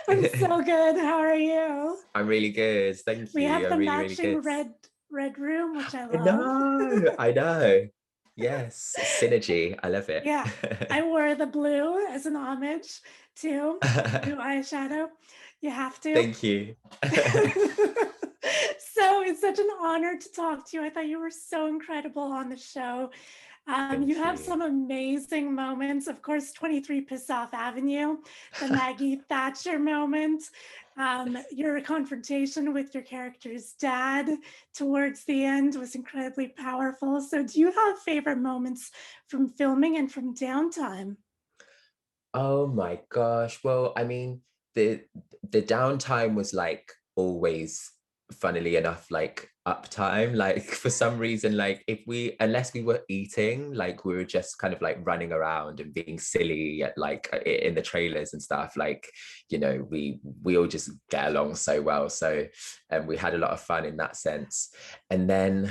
I'm so good. How are you? I'm really good. Thank We you. have I'm the really, really matching good. red room, which I I love. know. I know. Yes. Synergy. I love it. Yeah, I wore the blue as an homage to the blue eyeshadow. You have to. Thank you. So it's such an honor to talk to you. I thought you were so incredible on the show. You Thank have you. some amazing moments. Of course, 23 Passauer Avenue, the Maggie Thatcher moment, your confrontation with your character's dad towards the end was incredibly powerful. So, do you have favorite moments from filming and from downtime? Oh my gosh. Well, I mean, the the downtime was like always, funnily enough, like uptime. Like for some reason, like if we unless we were eating, like we were just kind of like running around and being silly at like in the trailers and stuff. Like, we all just get along so well. So and we had a lot of fun in that sense. And then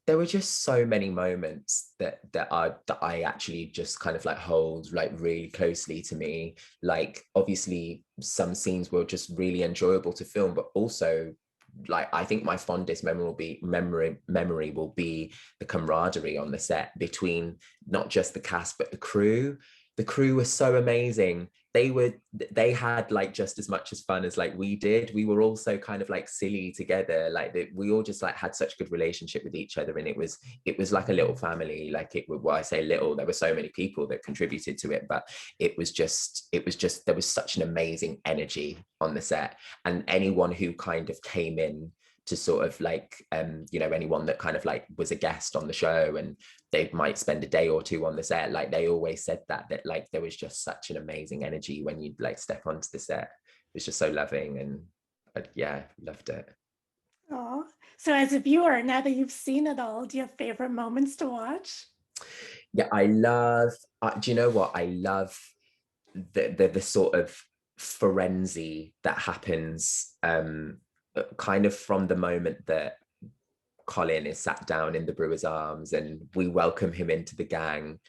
there were just so many moments that I actually just kind of like hold like really closely to me. Like obviously some scenes were just really enjoyable to film, but also like I think my fondest memory will be the camaraderie on the set between not just the cast but the crew. The crew was so amazing. They had like just as much as fun as like we did. We were also kind of like silly together. Like we all just like had such a good relationship with each other, and it was like a little family. Like well, I say little, there were so many people that contributed to it, but it was just there was such an amazing energy on the set. And anyone who kind of came in to sort of like anyone that kind of like was a guest on the show and they might spend a day or two on the set, like they always said that like there was just such an amazing energy when you like step onto the set. It was just so loving, and yeah, loved it. Oh, so as a viewer, now that you've seen it all, do you have favorite moments to watch? Yeah, I love do you know what I love? The sort of frenzy that happens kind of from the moment that Colin is sat down in the brewer's arms and we welcome him into the gang.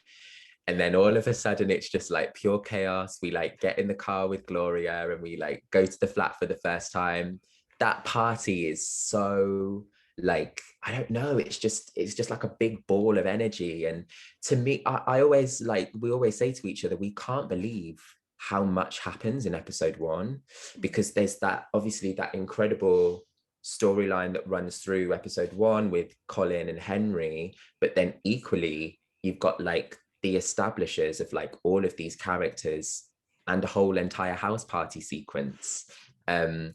And then all of a sudden it's just like pure chaos. We like get in the car with Gloria and we like go to the flat for the first time. That party is so like, I don't know, it's just like a big ball of energy. And to me, I always like, we always say to each other, we can't believe how much happens in episode one, because there's that obviously that incredible storyline that runs through episode one with Colin and Henry, but then equally you've got like the establishers of like all of these characters and a whole entire house party sequence, and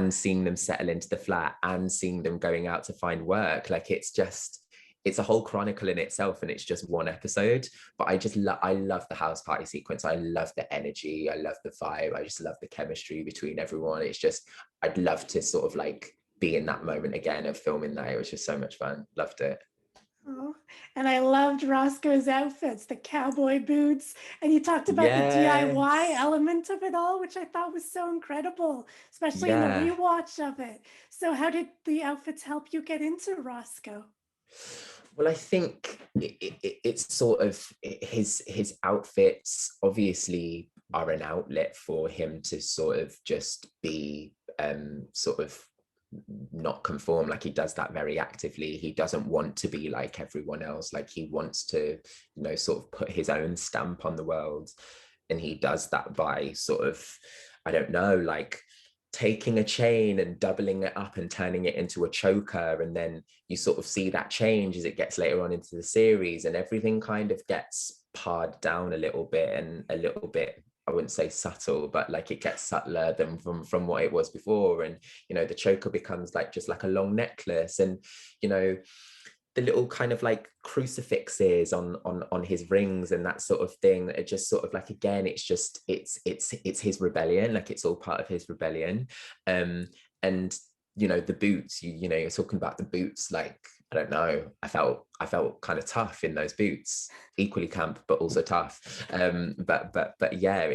seeing them settle into the flat and seeing them going out to find work. Like it's a whole chronicle in itself, and it's just one episode. But I love the house party sequence. I love the energy, I love the vibe, I just love the chemistry between everyone. It's just, I'd love to sort of like be in that moment again of filming that. It was just so much fun. Loved it. Oh, and I loved Roscoe's outfits, the cowboy boots. And you talked about the DIY Yes. element of it all, which I thought was so incredible, especially in the Yeah. rewatch of it. So, how did the outfits help you get into Roscoe? Well, I think it's sort of his outfits obviously are an outlet for him to sort of just be sort of not conform. Like he does that very actively. He doesn't want to be like everyone else. Like he wants to, sort of put his own stamp on the world. And he does that by sort of, I don't know, like taking a chain and doubling it up and turning it into a choker. And then you sort of see that change as it gets later on into the series, and everything kind of gets pared down a little bit, and a little bit, I wouldn't say subtle, but like it gets subtler than from what it was before. And the choker becomes like just like a long necklace, and you know the little kind of like crucifixes on his rings and that sort of thing. It just sort of like, again, it's his rebellion. Like it's all part of his rebellion. And the boots, you're talking about the boots. Like, I don't know, I felt kind of tough in those boots, equally camp but also tough. But yeah,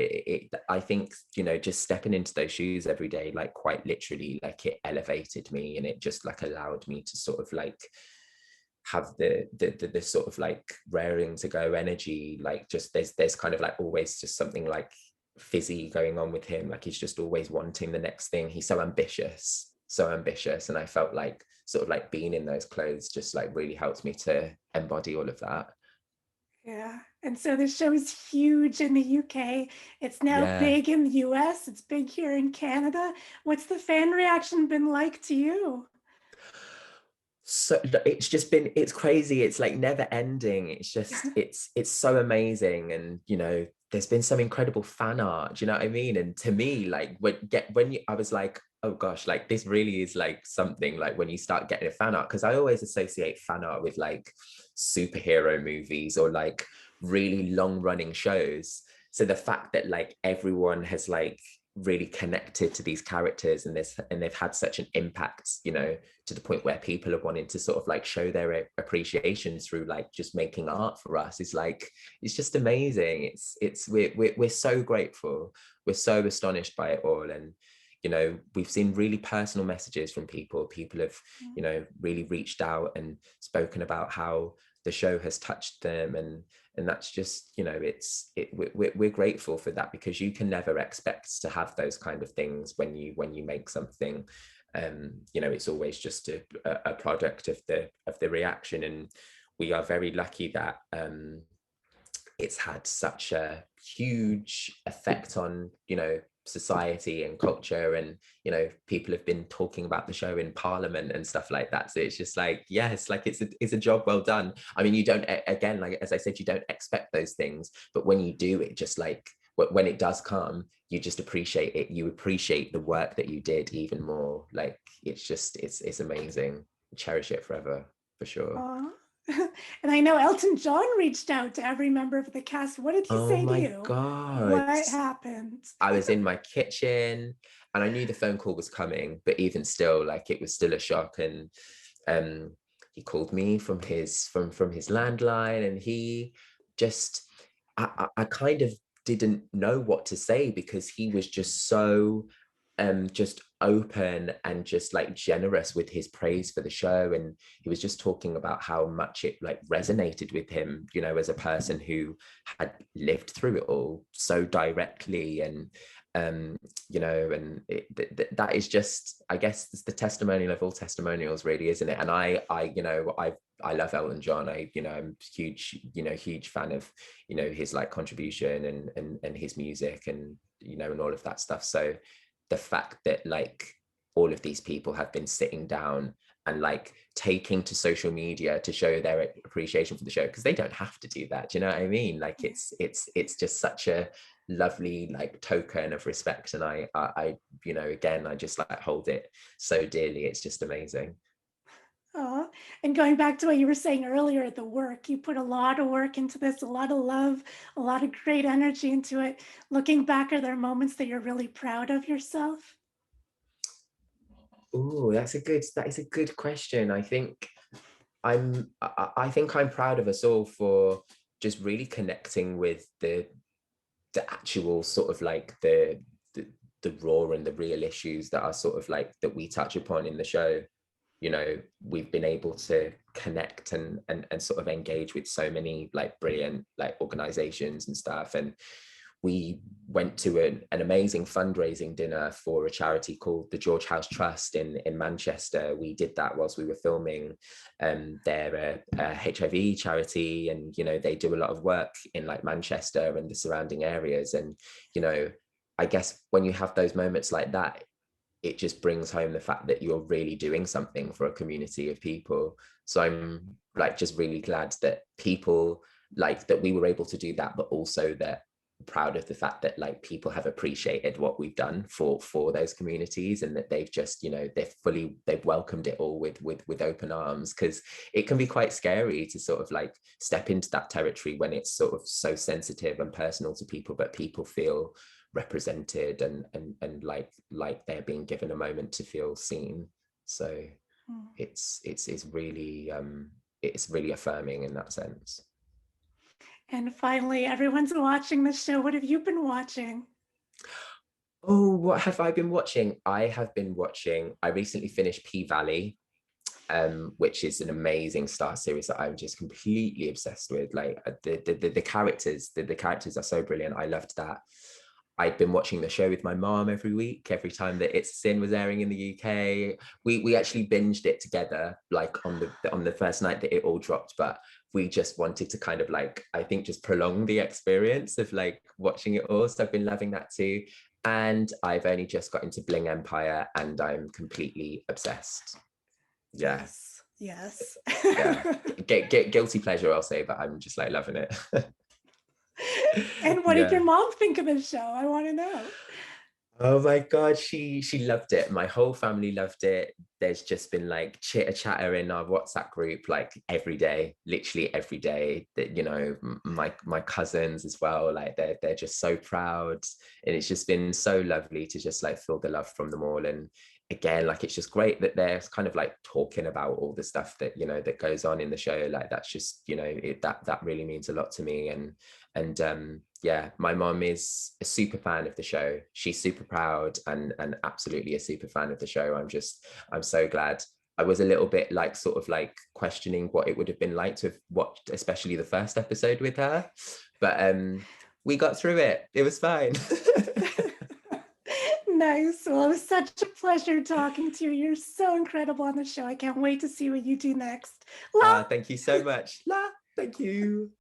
I think just stepping into those shoes every day, like quite literally, like it elevated me, and it just like allowed me to sort of like have the sort of like raring to go energy. Like just there's kind of like always just something like fizzy going on with him. Like he's just always wanting the next thing. He's so ambitious, so ambitious. And I felt like sort of like being in those clothes just like really helps me to embody all of that. Yeah. And so this show is huge in the UK. It's now Yeah. big in the US. It's big here in Canada. What's the fan reaction been like to you? So it's just been, it's crazy, it's like never ending. It's just it's so amazing. And you know, there's been some incredible fan art, do you know what I mean? And to me, like when you, I was like, oh gosh, like this really is like something, like when you start getting a fan art, because I always associate fan art with like superhero movies or like really long running shows. So the fact that like everyone has like really connected to these characters, and this, and they've had such an impact, you know, to the point where people have wanted to sort of like show their appreciation through like just making art for us, is like, it's just amazing. We're so grateful, we're so astonished by it all. And you know, we've seen really personal messages from people. People have, you know, really reached out and spoken about how the show has touched them. And that's just, you know, we're grateful for that, because you can never expect to have those kind of things when you make something. You know, it's always just a product of the reaction. And we are very lucky that it's had such a huge effect on, you know, society and culture. And you know, people have been talking about the show in parliament and stuff like that. So it's just like, yes, like it's a job well done. I mean, you don't, again, like as I said, you don't expect those things, but when you do, it just like, when it does come, you just appreciate it. You appreciate the work that you did even more. Like it's just, it's amazing. Cherish it forever, for sure. Aw. And I know Elton John reached out to every member of the cast. What did he Oh say to my you? God. What happened? I was in my kitchen and I knew the phone call was coming, but even still, like it was still a shock. And he called me from his landline, and he just, I kind of didn't know what to say, because he was just so just open and just like generous with his praise for the show. And he was just talking about how much it like resonated with him, you know, as a person who had lived through it all so directly. And you know, and that is just, I guess it's the testimonial of all testimonials, really, isn't it? And you know, I love Elton John. You know, I'm huge, you know, huge fan of, you know, his like contribution and his music, and you know, and all of that stuff. So the fact that like all of these people have been sitting down and like taking to social media to show their appreciation for the show, because they don't have to do that, do you know what I mean? Like it's just such a lovely like token of respect. And I you know, again, I just like hold it so dearly. It's just amazing. Oh, and going back to what you were saying earlier, the work, you put a lot of work into this, a lot of love, a lot of great energy into it. Looking back, are there moments that you're really proud of yourself? Oh, that is a good question. I think I think I'm proud of us all for just really connecting with the actual sort of like the raw and the real issues that are sort of like that we touch upon in the show. You know, we've been able to connect and sort of engage with so many like brilliant like organizations and stuff. And we went to an amazing fundraising dinner for a charity called the George House Trust in Manchester. We did that whilst we were filming. They're a HIV charity, and you know, they do a lot of work in like Manchester and the surrounding areas. And you know, I guess when you have those moments like that, it just brings home the fact that you're really doing something for a community of people. So I'm like just really glad that people, like that we were able to do that, but also that proud of the fact that like people have appreciated what we've done for those communities, and that they've just, you know, they've welcomed it all with open arms, because it can be quite scary to sort of like step into that territory when it's sort of so sensitive and personal to people, but people feel represented and like they're being given a moment to feel seen. So Mm. it's really affirming in that sense. And finally, everyone's watching the show. What have you been watching? Oh, what have I been watching? I recently finished P-Valley, which is an amazing Star series that I'm just completely obsessed with. Like the characters, the characters are so brilliant. I loved that. I'd been watching the show with my mom every week, every time that It's a Sin was airing in the UK. We actually binged it together, like on the first night that it all dropped. But we just wanted to kind of like, I think, just prolong the experience of like watching it all. So I've been loving that too. And I've only just got into Bling Empire, and I'm completely obsessed. Yeah. Yes. Yes. Yeah. Get guilty pleasure, I'll say, but I'm just like loving it. And what did Yeah. your mom think of the show? I want to know. Oh my God, she loved it. My whole family loved it. There's just been like chitter chatter in our WhatsApp group like every day, literally every day. That, you know, my cousins as well, like they're just so proud, and it's just been so lovely to just like feel the love from them all. And again, like it's just great that they're kind of like talking about all the stuff that, you know, that goes on in the show. Like that's just, you know, that really means a lot to me. And yeah, my mom is a super fan of the show. She's super proud and absolutely a super fan of the show. I'm so glad. I was a little bit like sort of like questioning what it would have been like to have watched, especially the first episode with her. But we got through it. It was fine. Nice. Well, it was such a pleasure talking to you. You're so incredible on the show. I can't wait to see what you do next. Love. Thank you so much. La, thank you.